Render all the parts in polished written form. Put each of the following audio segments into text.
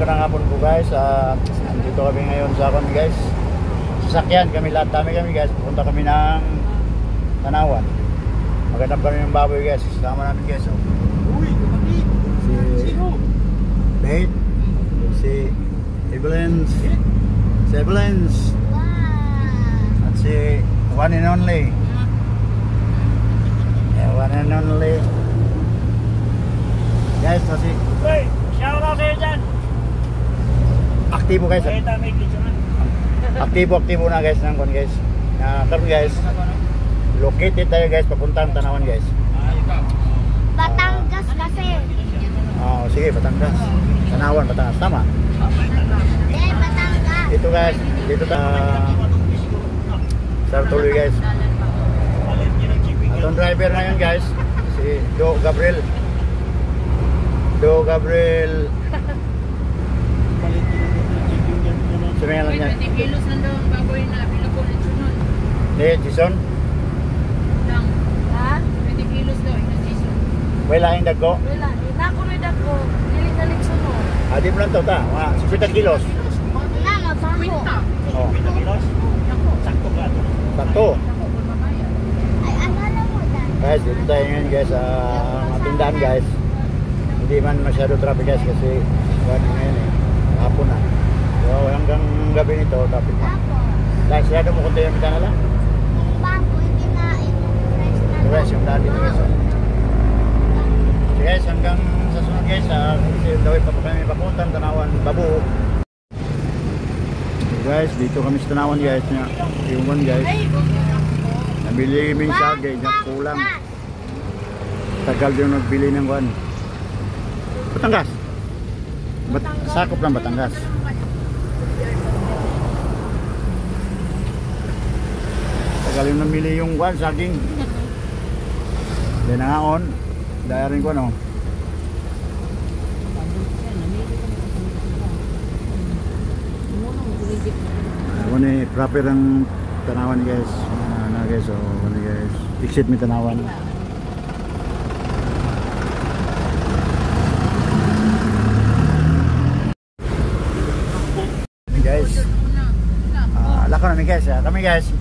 magandang hapon po guys. Nandito kami ngayon sa akin guys. Sasakyan kami lahat, dami kami guys. Pupunta kami ng Tanawan. Magandang kami ng baboy guys. Sama namin guys. Si Bait, si Evelyn, at si one and only. One and only. Guys, kasi hey, shout out sa'yo dyan. aktibo guys. Aktibo na guys ng kon guys. Karon guys, located tayo guys papuntang Tanawan guys. Batangas kasi. Oh, sige, Batangas. Tanawan, Batangas, tama. Batangas. Dito guys, dito sa tuloy guys. Atong driver ngayon guys, si Do Gabriel. Sumayalan niya. 20 kilos na daw ang baboy na pinukulit sunod. Jason? Lang. Ha? 20 kilos daw yung Jason. Wala yung dagko? Wala. Nakulit ako. Nilig sunod. Di mo lang ito ta. 50 kilos. Na, mabaho. Oh. Sakto ka. Sakto. Ay, alala mo dyan. Guys, dito tayo ngayon guys sa matindahan guys. Hindi man masyado traffic guys kasi ngayon hapon na. So hanggang gabi nito traffic na. Dahil siyado mo kunti yung mitana lang. Baboy, kinain. Guys, yung daan dito guys. So guys, hanggang sa sunod guys kasi daw pa kami papuntang Tanawan, Babuo. So guys, dito kami sa Tanawan guys. Yung one guys. Nabili kami sagay na kulang. Tagal yung nagbili ng one. Batangas. Sakop ng Batangas. Tagal yung namili yung one saging. Then nangaon. Daya rin ko ano. Ako ni proper ang Tanawan guys. Guys, so ano guys. Exit mi Tanawan. Guys, lako na guys. Kami guys.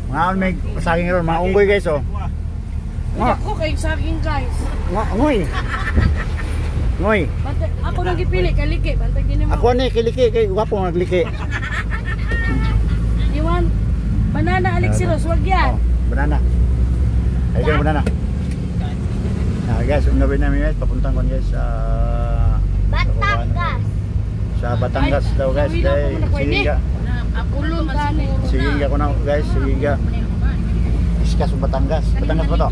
Mga may saging ron, mga unggoy guys oh. Ako kayo sa akin guys. Ngoy. Ngoy. Ako nang gipili kaliki, bantay gini mo. Ako ni kiliki kay gwapo nagliki. Iwan. Banana Alexiros, wag yan. Oh, banana. Ayun banana. Guys, ang gawin namin guys, papuntang kon guys sa Batangas. Sa Batangas daw guys, dahil Sigiga. Apulong tani. Sigiga ko na guys, Sigiga. Iskas ng Batangas. Batangas ba to?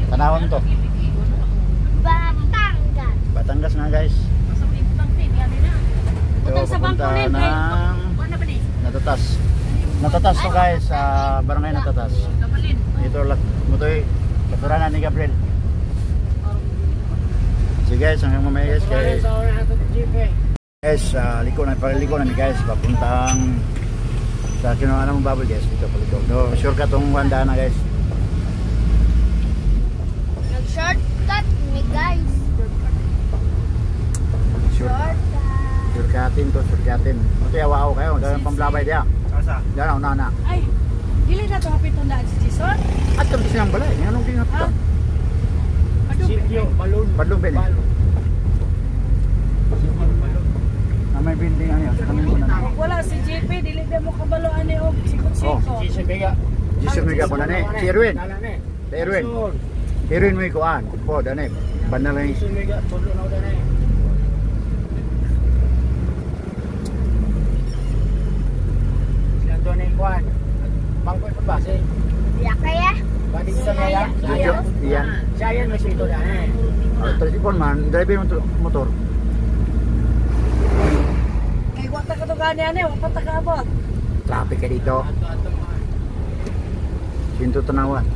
Tanawan to. Batangas. Batangas na guys. Ito papunta ng Natatas to guys, sa barangay Natatas. Ito mutoy Laturana ni Gabriel. So guys, hanggang mamaya guys guys, liko na ni guys papuntang sa kinuha ng baboy guys, dito paliko. No, shortcut tong wanda na guys. Nag-shortcut ni guys. Shortcutin. Ito yawa ako kayo, dalang pamblabay diya. Dala una. Ay, dili na to hapit tandaan si Jason. At kami silang balay, anong tingnan Silvio, balon. Badlong ben. May building ano yan, sa kami muna na. Wala si JP, dili na mo kabaloan ni og sikot-sikot. Jason Mega ko na ni. Si Erwin. Erwin mo ikuan. Po, dani. Banal lang. Jason Mega, tulo na udah na eh. Silang ikuan. Bangkoy pa ba? Ya kaya? Balik sa kaya? Iyan. Siya yan, may sito na eh. Tricycle man, driver yung motor. Kay wata ka to gani ani, wa pa ta kaabot. Traffic ka dito. Sinto Tanawan.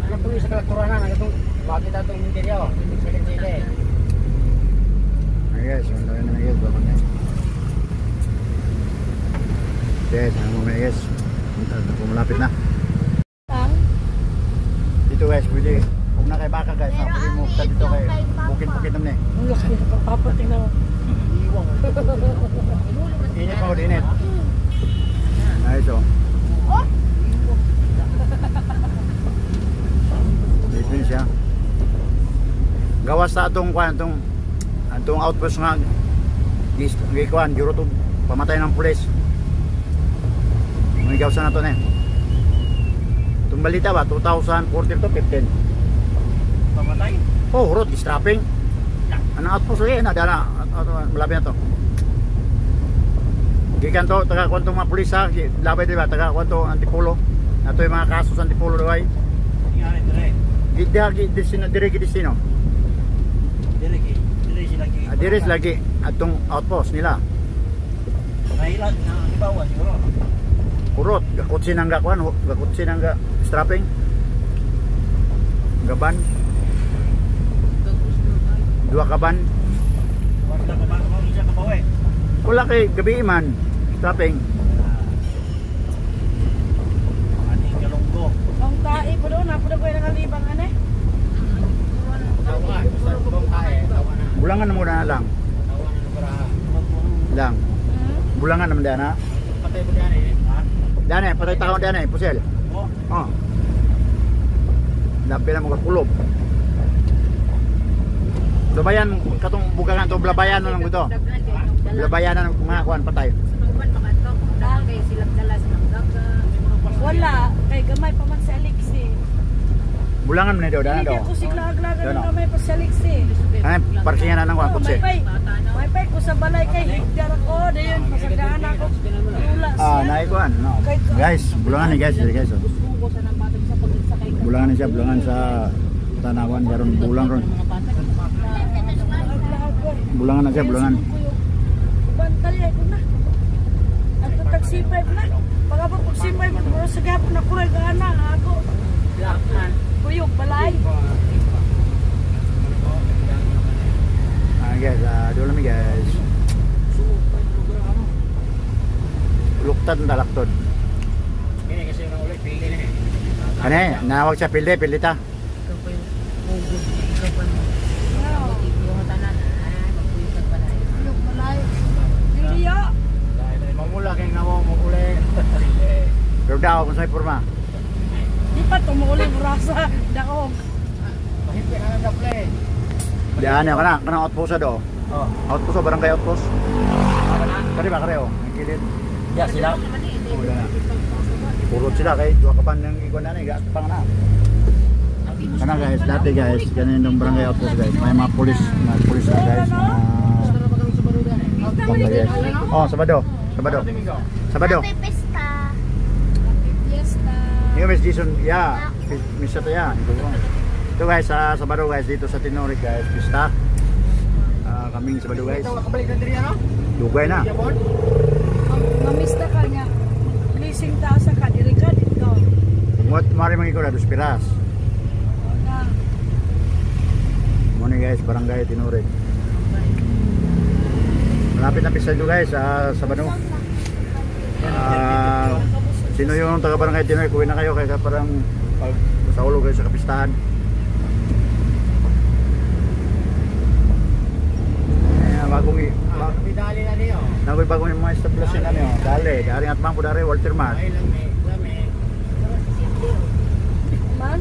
Ano po yung sa kalakuranan? Ano itong bakit itong interior? Sili-sili. Guys, ano na guys, bakit na. Guys, ano mo guys. Malapit na. guys, pwede. Kung na kay baka guys, pwede mo sa dito kay bukid-bukid naman eh. Ang laki na kapapating na. Init pa, init. Nice oh. Dito siya. Gawas sa atong kuan, atong outpost nga gikuan, juro to pamatay ng pulis. May gawas na to na. Itong balita ba, 2014 to 15. Pamatay? Oh, road strapping. Anong outpost eh, nadala. Malapit na to. Gikan to, taga kwanto mga pulis ha, labay diba, taga kwanto Antipolo. Nato yung mga kaso sa Antipolo diba. Dire destino. Dire lagi atong outpost nila. Nailan na ibawa siguro. Urot, gakutsin ang gakwan, gakutsin ang strapping. Gaban. Dua kaban. Wala ka ba mo siya kabawi? Wala kay gabi man, strapping. Ating kalunggo. Ang tae po doon, napo na ko yung nakalibang ane. Tawa, basta bong tae, tawa na. Bulangan muna na lang. Tawa na para Lang. Bulangan naman dana. patay mo diyan eh. Ha? Dana, patay taon dana, pusel. Oh, Oh. Labi na mo kakulob. Labayan katong bugangan to blabayan na lang ito. Blabayan na mga kuan patay. Wala, kay gamay pa man sa Alexi. Bulangan man daw dana Hindi daw. ko siglag-lagan Dano. ng gamay pa sa Alexi. Ano parkingan na ng kuan kutse. May pay ko sa balay kay higdar ako, dayon masagdaan ako. Lula Ah, siya. naay kuan. No. Guys, bulangan ni guys, guys. Oh. Bulangan ni siya, bulangan sa tanawan garon bulang ron. Bulangan na siya, bulangan. Bantali ako na. Ang tutag C5 na. Pagkabang pag C5 mo sa gapon na kuray ka na ako. Kuyog balay. Ah guys, dulu mi guys. Luktad na laktod. ini kasi yung ulit pildi na eh. Kani, nawag siya pilde ta. Kuyog balay. Diliya. Dahil mamula kay nga mo ulit. Pero daw kung sa'y porma. Di pa tumuli rasa daog. Hindi ka na play. Diyan ka na, kanang outpost do. Oh, Outpost o barangay outpost. apa na? Kani ba kareo? Ang kilid. Ya sila. Oh, na. Purot sila kay dua kaban ng iguan na ni gatpang na. Kana guys, dati guys, ganun yung barangay outpost guys. May mga pulis na guys. Oh, Sabado. Sabado. Happy Pista. Fiesta. Yung Miss Jason, yeah. Miss ito yan. Ito guys, sa Sabado guys, dito sa Tinorik guys, pista. Kaming Sabado guys. Ito kabalik na diri ano? Dugay na. Japon. Mamista ka niya. Blessing ta sa kadiri ka dito. Mari mangiko na, 2 piras. Na. Muna guys, barangay Tinorik. Malapit na pista dito guys, sa Sabado. Sino yung taga barangay Tinorik, uwi na kayo kaya parang pag sa ulo kayo sa kapistahan. Bidali na niyo. Nagoy bagong yung mga establishment na niyo. Dali, daring at bangko dari Walter Mat. Ay lami. Man.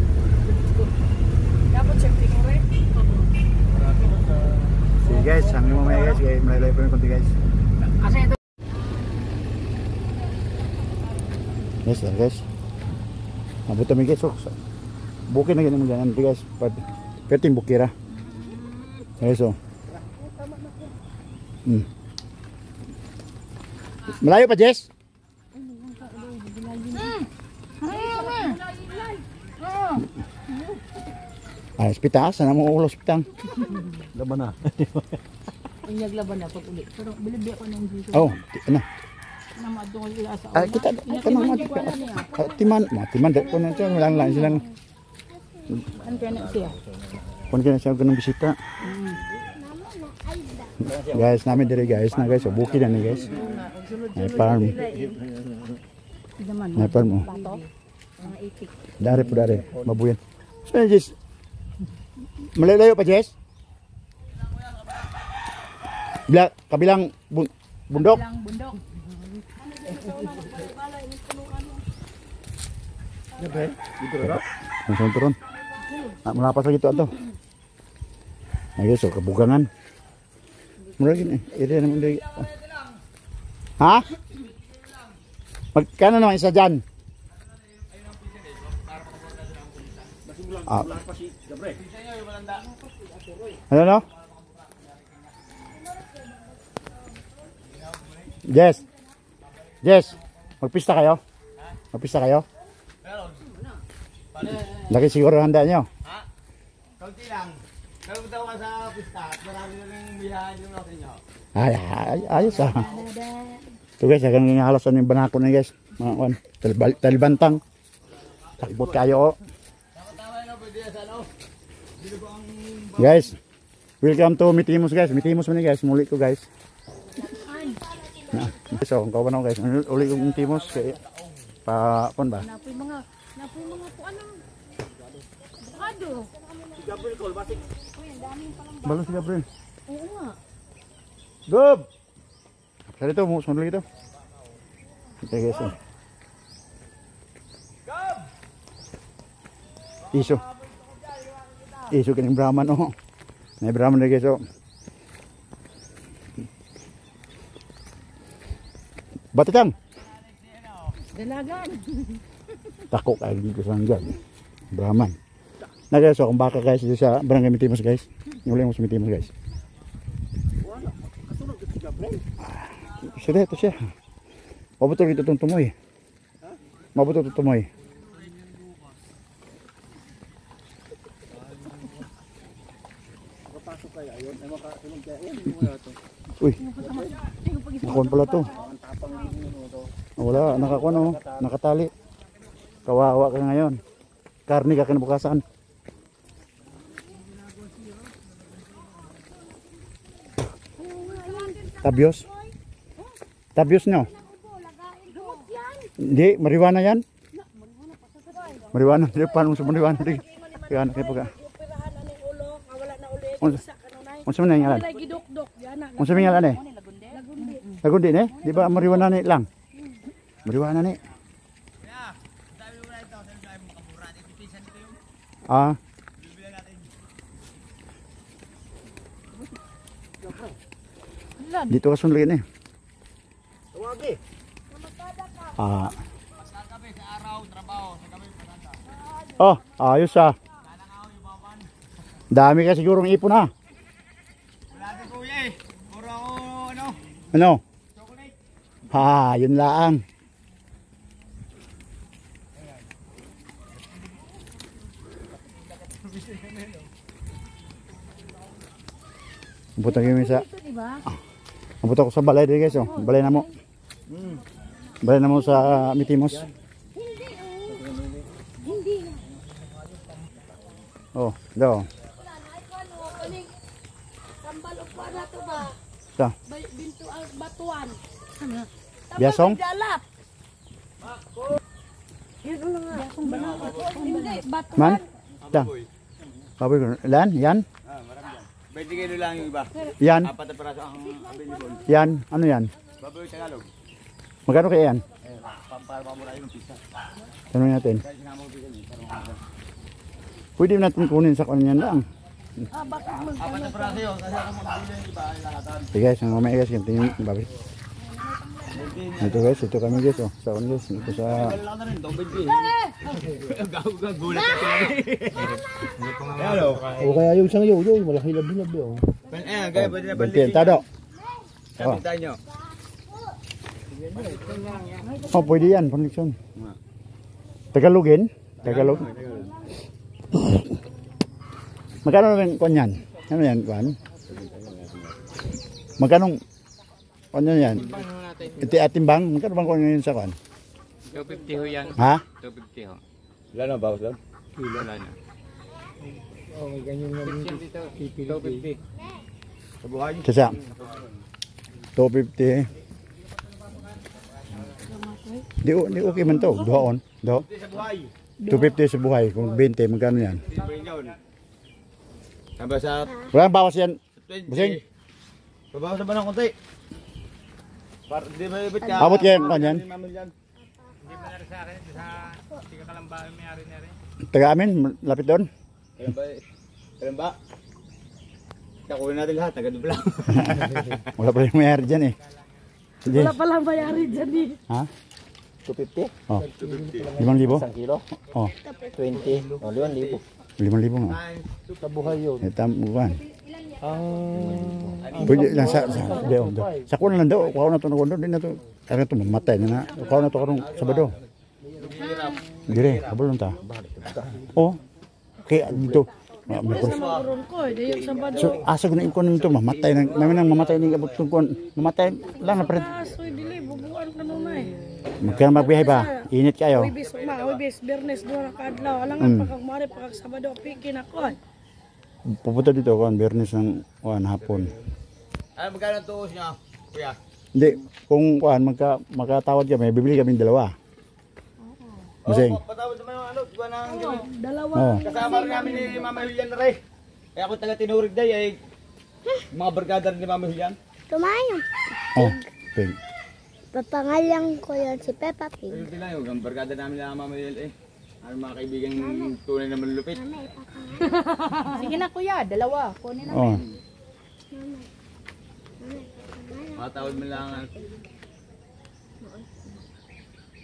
Dapat check tingin rin. Sige guys, hanggang mamaya guys, kaya malay pa yung konti guys. Asa ito? Yes guys. Mabuti kami guys, bukin na ganyan mga ganyan guys. Pwede yung bukira. Guys oh. Malayo pa Jess? Ay, hospital, sana mo ulo hospital. Laban na. Ang naglaban na pag uli. Pero bilibi ako ng Jesus. Oh, ano? Namadong ko ila sa Ah, kita timan dek ko na siya, lang silang. Ano kaya na siya? Kung kaya siya ganung bisita. Guys, namin dire guys, na guys, bukid na ni guys. May farm. May farm mo. Dari po dari, mabuyan. So, Jess, malayo pa, Jess? Kabilang bundok? Bilang bundok. Dito rin. Masang turon. Mulapas lagi ito ato. Ayos, so, kabugangan. Mula gini, iri naman dari. Ha? Magkano naman isa dyan? Ano no? Yes. Yes. Magpista kayo? Magpista kayo? Laki siguro handa nyo. Ha? Kaunti lang. Pero punta ko sa pista. Marami na ng biyahan yung natin nyo. Ayos ah. Ito guys, hanggang halos ano yung banako na guys. Mga kuwan, talibantang. Takbot kayo oh. Tama na pwede sa ano. Dito ko ang... Guys, welcome to Mitimos guys. Mitimos man guys, muli ko guys. So, kung kawan ako guys, uli ko Mitimos. Kaya, pun ba? Napoy mga kuan ng avocado. Gabriel Cole, basik. Balo si Gabriel. Oo nga. Gob! Sari ito, muus mo ito. Okay guys. Oh. Iso. Iso kaning Brahman oh. May Brahman na guys oh. Batitang. Dalagan. Tako kayo dito sa hanggang. Brahman. Na guys, so, kung baka guys dito sa Barangay Mitimos guys. Yung ulit mo sa Mitimos guys. Siya ito siya. Mabuto dito itong tumoy. Mabuto itong tumoy. Uy. Nakuhan pala to. Wala, nakakuha oh. Nakatali. Kawawa ka ngayon. Karni ka kinabukasan. Tabios. Tabios nyo. Hindi, marijuana yan. Marijuana. Hindi, paano sa marijuana? Kaya anak kayo pagka. Operahan na ng ulo, wala na uli. Unsa? Isa kanunay. Unsa man ngalan? Wala gidukdok yana. Unsa man ngalan eh? Lagundi ne? Di ba marijuana ni lang? Marijuana ni. Ah. Dito ka sunlin eh. Tawagi. Ah. Sa gabi, sa araw, trabaho. Sa gabi, maganda. Oh, ayos ah. Dami ka sigurong ipon ha. Wala din kuya eh. Puro ako, ano, Ano? chocolate. Ha, yun lang. Pupunta kami sa Ito, di ba? Pupunta ko sa balay din guys oh. Balay na mo. Balay na mo sa Mitimos. Hindi. Oh, daw. Sambal o na to ba? Sa Binto ang batuan. Biasong? Dalap. Yun ulo nga. Biasong banana. Hindi, batuan. Man? Sa. Baboy ko. Lan? Yan? Ah, marami yan. 20 kilo lang yung iba. Yan? 4 na peraso ang available. Yan? Ano yan? Baboy Tagalog. Magkano kaya yan? Pampalma mo lang yung pisa. Tanong natin. Kahit sinama mo bigyan eh. Pwede natin kunin sa kanya lang. Bakit mo? 4 na peraso yun. Kasi ako magbili yung iba ay lakatan. Okay guys, ang mamaya guys, ganito yung baboy. Ito guys, ito kami guys oh. Sa guys, ito sa Wala lang na rin, 20. Gulat ka sila. Hello. o kaya yung isang yoyo, malaki labi-labi oh. Ayan, kaya pwede na Gantiyan, tado. Kapitan nyo. Oh, pwede yan, connection. Tagalogin? Tagalog? Magkano naman kuwan yan? Ano yan kuwan? Magkano kuwan yan? Iti atimbang? Magkano bang kuwan yun sa kuwan? 250 ho yan. Ha? 250 ho. Wala na ba, Uslan? Wala na. Oo, may ganyan Yan dito, 250. Sa buhay. Kasa? 250. Di okay man to. Doon. Do. Sa buhay. 250 sa buhay. Kung 20, magkano yan? Haba sa Walang bawas yan. 20. Busing. Babawas na ba ng konti? Para di ba ibig ka? Abot kayo ang kanyan. Hindi mo na rin sa akin. Hindi ka kalambahan may-ari na rin. Taga amin, lapit doon. Alam ba? Alam ba? Kakuhin natin lahat, taga dubla. Wala pa yung mayari dyan eh. Hindi. Wala palang bayari dyan eh. Ha? 250? Oh. 5,000? 1 kilo? Oh. 20? O, 5,000. 5,000 nga. Sa buhay yun. Eh, tamuan. Ang... Pwede lang sa kuwan lang daw. Kuwan na ito na kuwan doon. Hindi na ito. Kaya ito mamatay na na. Kuwan na ito karong Sabado. Dire, kabalo lang ta. Oh. Kaya dito. Sa magurong ko, dayong Sabado. So, asa ko na ikon nito, mamatay na. May nang mamatay ni abot kung kuwan. Mamatay lang na pred. Asoy, dili, bubuan ka nun eh. Magkano magbiyahe ba? Init kayo. Uybis, uybis, Bernes, doon nakadlaw. Alangan, pagkagmari, pagkag Sabado, pikin ako. Pupunta dito kuwan, Bernes ng kuwan hapon. Ano, magkano ang tuos niya, kuya? Hindi, kung kuwan magkatawad kami, bibili kami dalawa. Masing. Patawad naman yung ano, diba ng gawin? Dalawa. Oh. Kasama rin namin ni Mama Julian na rin. Kaya ako taga Tinurig day ay mga barkada rin ni Mama Julian. Tumayo. Oh, pink. Papangalan ko yan si Peppa Pig. Pero sila yung ang barkada namin na Mama Julian eh. Ano mga kaibigan tunay na malulupit. Sige na kuya, dalawa. Kunin na. Oh. Matawad mo lang.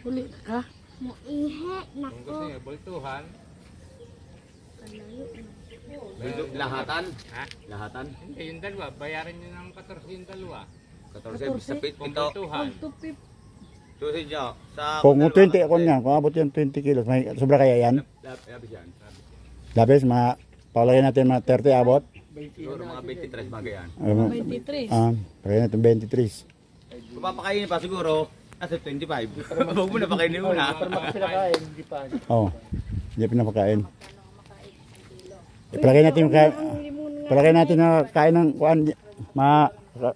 Huli ka. Muihe, Kung nako. gusto niyo, bultuhan. Lahatan? Ha? Lahatan? Hindi, yung dalawa. Bayaran niyo ng 14 yung dalawa. 14 sa pit. Kung Ito. bultuhan. Tupip. Tusin niyo. Sa Kung 20 ako niyan, kung abot yan 20 kilos, may sobra kaya yan? Labis yan. Labis, paulagay natin mga 30 abot. Siguro mga 23 mga yan. 23. Pagay natin 23. Kung papakainin pa siguro, nasa 25. Huwag mo na pakainin muna. Oh, hindi pinapakain. Palagay natin palagay natin na kain ng kuan,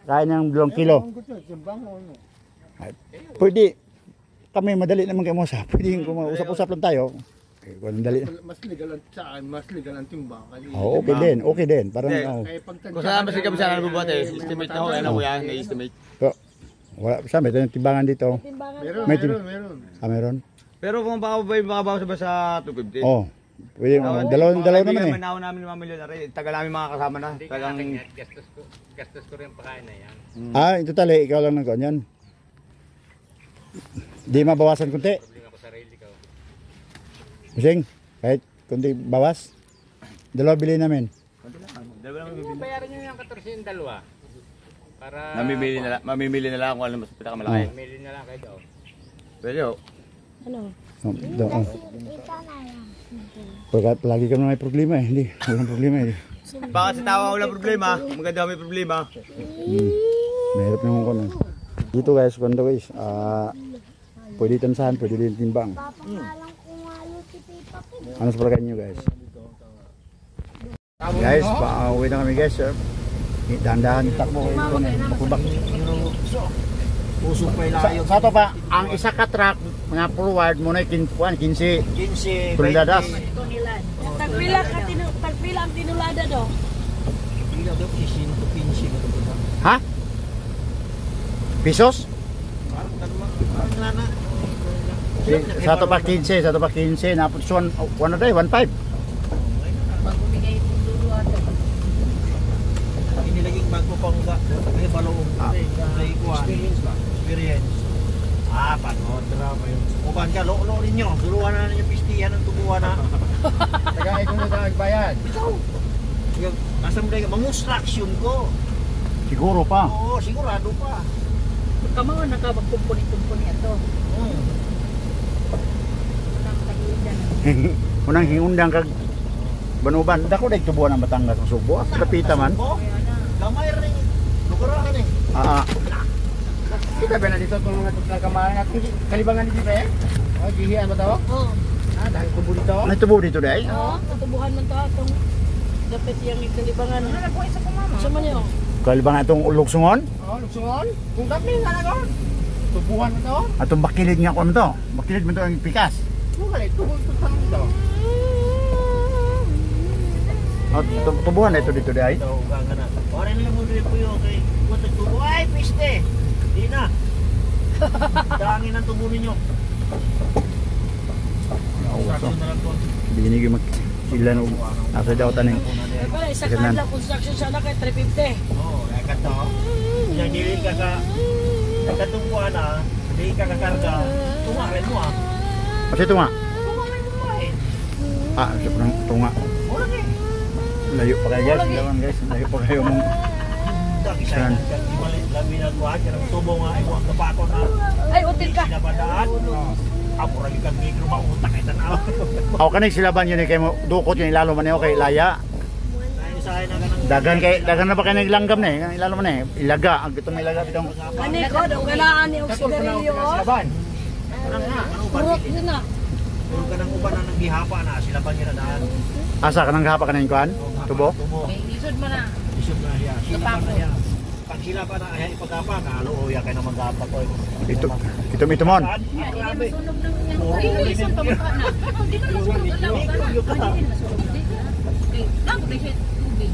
kain ng 2 kilo. Pwede kami madali naman kayo mo sa. Pwede kung usap-usap lang tayo. Kung dali. Mas legal ang saan, mas legal ang timbang. Oh, okay din. Parang Hindi. Kung saan mas kami saan nabubuhat eh. Estimate na ako. Ano kuya, na-estimate. wala sa may timbangan dito. Meron, May meron. Meron. Pero kung baka bawas ba sa 250? Oh. Pwede dalaw naman eh. Manaw namin ni Mama Julian na rin. Tagal namin mga kasama na. Hindi ka Tagang akin yan. Gastos ko rin pakain na yan. Ito tali, ikaw lang ng ganyan. Di mabawasan kunti. Problema ko sarili ko. Musing, kahit kunti bawas. Dalawa bilhin namin. Bayaran niyo yung 14 yung dalawa. Para mamimili na lang kung ano mas pinakamalaki. Mili na lang kayo daw. Pwede ho. Ano? Isa na lang. Pagkat lagi kami may problema eh. Hindi, walang problema eh. Baka sa tawa walang problema. Maganda may problema. Mahirap naman ko na. Dito guys, kondo guys. Pwede tansahan, pwede din timbang. Papangalan ko nga yun si Peppa Pig. Ano sa palagay nyo guys? Guys, pauwi na kami guys. Dahan-dahan takbo ko ito na makubak. Pusok may layo. Sa to pa, ang isa ka truck, mga forward mo na 15 toneladas. Tagpila ang tinulada do. Ha? Pesos? Sa to pa 15, napos 1 na tayo, 1.5. Inilaging bago pang may balong. May kuwan. Experience. Panood. Uban ka, lo ninyo. Suluhan na ninyo pistihan ng tubuhan na. Tagay ko na nagbayad. Ikaw. Nasa mo na mangustraction ko. Siguro pa. Oo, sigurado pa. Kamawa nakapagkumpuni-kumpuni ito. Unang hingundang kag Banuban, dako dai tubuan ang Batangas ang Subo. Kapita man. Gamay rin. Lugarahan eh. Kita ba na dito kung nagkamahan natin kalibangan dito ba eh? Oh, gihian ba to? Oo. Dahil tubo dito. May tubo dito dai? Oo, katubuhan man to atong dapat yang ikalibangan. Ano po isa ko mama? Sa man yo. Kalibangan itong luksungon? Oo, luksungon. Kung dami nga na ko. Tubuhan mo to. Atong bakilid nga ko to. Bakilid mo to ang pikas. Oh, tubuhan na ito dito dahil. Ito, uga nga na. Ora nila mo rin po yun kay Kuto Tubo. Ay, piste! Di na. Dangin ang tubo ninyo. So, binigay mag ilan og asa daw taning. Eh, pala, isa Ganun. ka lang construction sana kay 350. Oo, kaya ka to. Kaya dili ka ka katungkuan na, hindi ka kakarga. Tunga rin mo ah. Kasi ito nga. Tunga rin mo eh. Ah, sa parang tunga. Mura eh. Layo pa kayo guys, dawan guys. Layo pa kayo mong Dagi sa ibalit labi na kuha, kaya tubo nga ay huwag kapato na. Ay, util ka. Sinapadaan. Ako rin kang negro mautak ay tanaw. ako kanig silaban yun kay mo dukot yun ilalo man niyo kay laya. Dahil sa akin na ganang Dagan na ba kayo naglanggam na eh. Ilalo man eh. Ilaga, ang itong ilaga bitong. Ani ko, daw ganaan ni og sigarilyo. Oh. Purok yun na. Puro ka ng uban na naghihapa na, sila pa nila daan. Asa ka nang hapa ka na yung kuhan? Tubo? Tubo. Isod mo na. Isip na siya. Sila pa na siya. Pag sila pa na ay ipagapa ka, luoy kayo na mag-apa ko. Ito mon. Grabe. Sunog ng ilisan pa mukha na. Hindi na masunog ang lawa. Hindi na masunog. Lang, may shit. Tubig.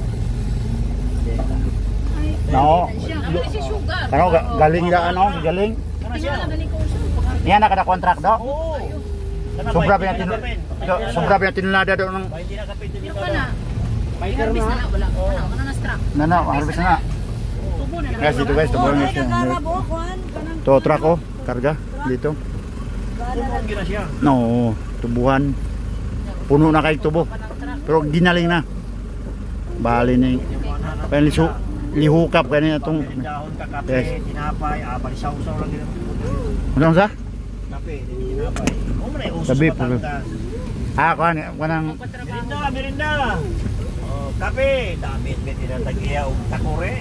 No. Siya, ang si sugar. Ano galing da ano? Galing. Tingnan lang galing ko siya. Niya nakada contract do. Oo. Sobra ba yung sobra ba yung tinulada do ng Hindi na kapit din Yung ka na. Harvest na na. Wala. Ano na struck. nana harvest na. Tubo na na. Guys, dito guys, tubo Oh, na ay siya. kakarabo kuan kanang To truck oh, karga dito. Tumong gina siya. No, tubuhan. Puno na kay tubo. Pero ginaling na. Bali ni penlisu lihukap kani atong Dahon ka kape, Yes. tinapay, balisaw-saw lang yun. ano sa? Kape, tinapay. Oo man ay usos Sabi, sa Batangas. Kanang Merinda, merinda. Oh, kape, damit may tinatagiya og takore.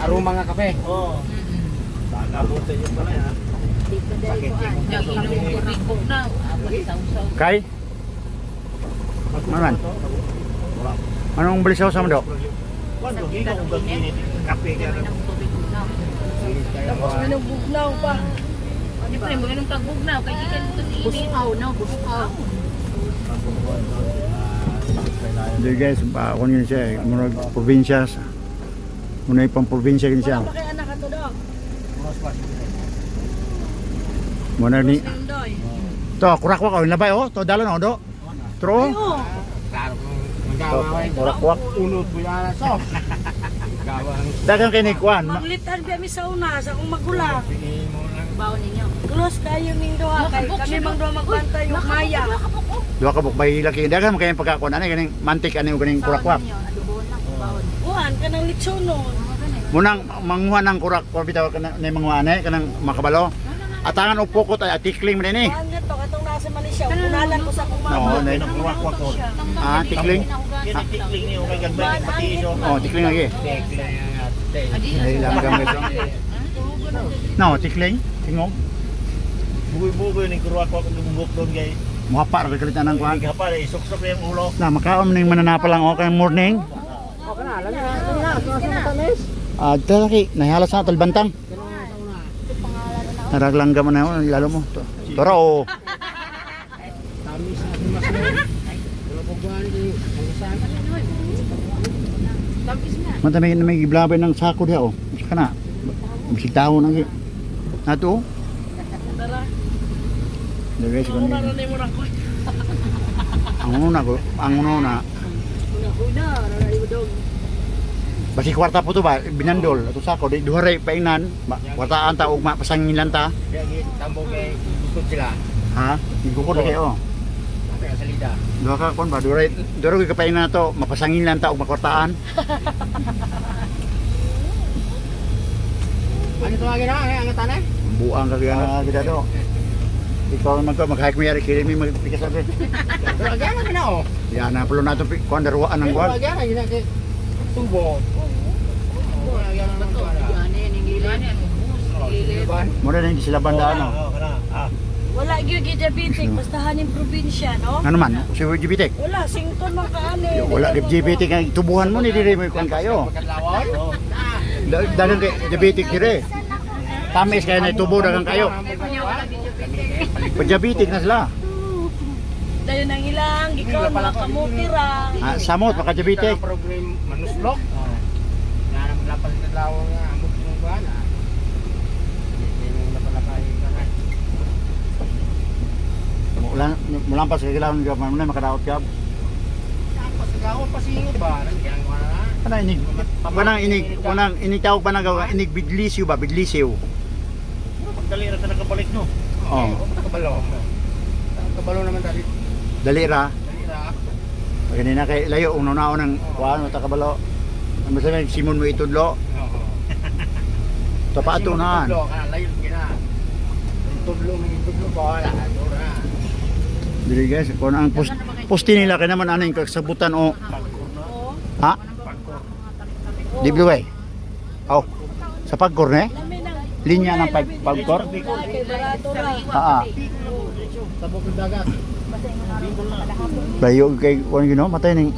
Aroma nga kape. Oh. Tagabutin yun pala ya. Dito dahil ko. Yung ilong ko rin ko na. Saw-saw. kay Manan. Anong balisaw sa mo do? Kuando giga og gaginit kape ka Kami ng tubig na. tapos minubugnaw pa. Di pa rin, mga nung tagbugnaw. Kaya ikan ito ni Busukaw, no? Busukaw. Hindi guys, kung yun siya, murag probinsya. Muna pang probinsya yun siya. Wala pa kay anak ato dog. Muna ni, Sindoy. to, kurakwak, oh, labay, oh, to, dalan, oh, do. Tro, Oh, Klaro kung magkawaway. kurakwak. Unod po yung alas. So, gawang Dagang kinikwan. maglitan kami sa una sa akong magulang. pingin mo lang. Baon ninyo. Close kayo ning duha kay kami mang duha magbantay yung maya. Dua ka bay laki. Dagang mo kayong pagkakon. Ano ganing mantik, ano ganing kurakwak. Adobo na. Baon. Kuan kanang litsonon. Munang manguha ng kurakwak, bitaw ka na manguha na, kanang makabalo. Atangan o pukot ay atikling mo din eh. Kuan nga to katong nasa Malaysia. Unalan ko sa akong mama. Oo, na Ay nakuwak ko. Ah, tikling. Kini tikling niyo kay gagbay pati iso. Oh, tikling lagi. Ay, langgam ito. No, tikling. Tingog. Bugoy-bugoy ni kuwak ko lumubok doon kay. Muhapa ra kalitan ng kuan. Hapa ay suksok yung ulo. Na makaon ning mananapa lang okay morning. Ito lagi, nahihalas na talbantang. Naraglanggam mo na yun, lalo mo. Toro o. Tamis na mas mo. Wala po buwan di. Ang saan. Mata may giblabay ng sako diha o. Saka na. Bisig tao na. Nato o. Dito guys, kung Una ni mo ra ko. ang una. Una ra dog. Basi kwarta po to ba, binandol. Ato sako, di duharay painan. Kwartaan ta, ugma, pasangilan ta. Kaya tambo kay gusto sila. Ha? Igukod na kayo. Kaya salida. Duha ka, kung ba, duharay ka painan na to, mapasangilan ta, ugma kwartaan. Ano tawagin na? Ang tanay? Buang ka kaya na kita to. Ikaw mag-hike mo yari, kaya may magpikas ako. Pero agyan na oh. Yan na, pulo na ito, kung daruan ng Pero kuwan. agyan na yun ang tubo. Agyan na Bato. Yan yan. Ingilin yan. Ingilin. Muna na hindi sila bandaan, no? Oo, kana. Ah. Wala gyud gi diabetic basta haning probinsya no. Ano man, si GBT? Wala sington man kaani. Wala GBT, kaya tubuhan mo, hindi mo ikon kayo. Pagkadlawan. Dagang diabetic dire. Tamis kaya na tubo dagang kayo. Pagdiabetic na sila. Dayo nang ilang, ikaw mga kamukira. Samot, maka-diabetic. program manuslok. Nga naman lapas na lawa nga amot ng buwan. Hindi mo napalakay ka na. Mulampas ka kailangan ka man na makadaot ka. Tapos nagawa pa singod ba? Nandiyan ko na. Kanang inig tawag ba nagawa? Inig bidlisyo ba? Bidlisyo. Pagdali na nakabalik no. Oo. Kabalo. Kabalo naman dali. Dalira. Dalira. Ganina kay layo unaw-unaw ng kuan mo takabalo. Ano sa Simon mo itudlo? Oo. Tapato na. Layo gina. Tudlo mo itudlo ba? Adora. Dili guys, kung ang posti nila kay naman aning kasabutan o. Ha? Di Blue Oh. Sa pagkor ne? Linya ng pagkor? Kay barato ra. Tabok ng dagat. Layo kay kuan gino matay ning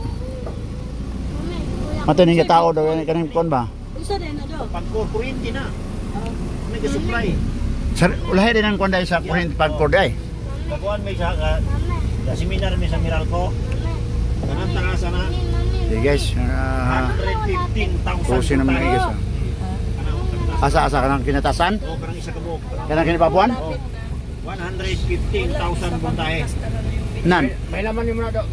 tao daw kaning kon ba? Isa din na do. Pagkuryente na. May supply. Sir, ulahi din ang kuan dai sa kuryente pagkor dai. Baguan may sa seminar may sa Meralco. Kanang tangasa na. Di guys, 115,000. kusin naman ni guys. Asa kanang kinatasan? O karang isa ka buok. Kanang kinipabuan? 115,000 buntahe. Nan, May laman yung mga do.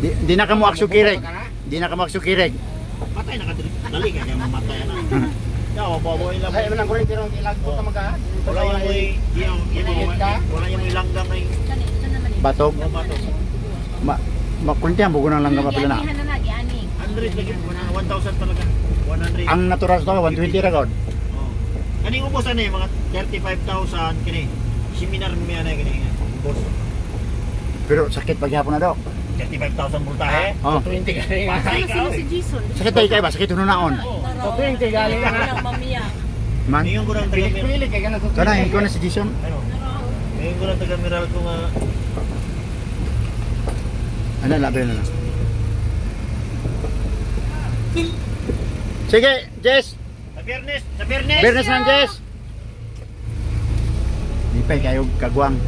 di na kamo aksukireg. Di na kamo aksukireg. Patay na ka dali ka kaya mamatay na. Yaw, baboy lang. Ay, manang kulit pero ilag ko ta maga. Wala yung ilanggang na yung Batog. bato. Makuntihan bugo nang lang kapila na. 100 lagi 1,000 talaga. 100. Ang natural to 120 ra god. Oh. Kaning ubos ano mga 35,000 kini. Seminar mo yan kini. Boss. Pero sakit paghapon na do. 35,000 voltahe. Oh. 20 galing. Patay ka. Si Jason. Sakit tayo kayo ba? Sakit hununaon. 20 galing na. Nang mamiya. Man. Ngayon ko lang taga Pilit kay kana to. Kana ikaw na si Jason. ano. Ngayon ko lang taga Meralco nga Ano labi na. Sige, Jess. sa Biyernes. Bernes man Jess. Lipay kayo kagwang.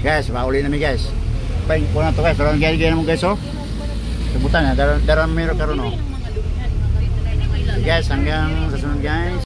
Guys, mauli na mi guys. Pay ko na to guys. Daran gaya mo guys oh. Sebutan ya, daran mero karon oh. Guys, hanggang sa sunod guys.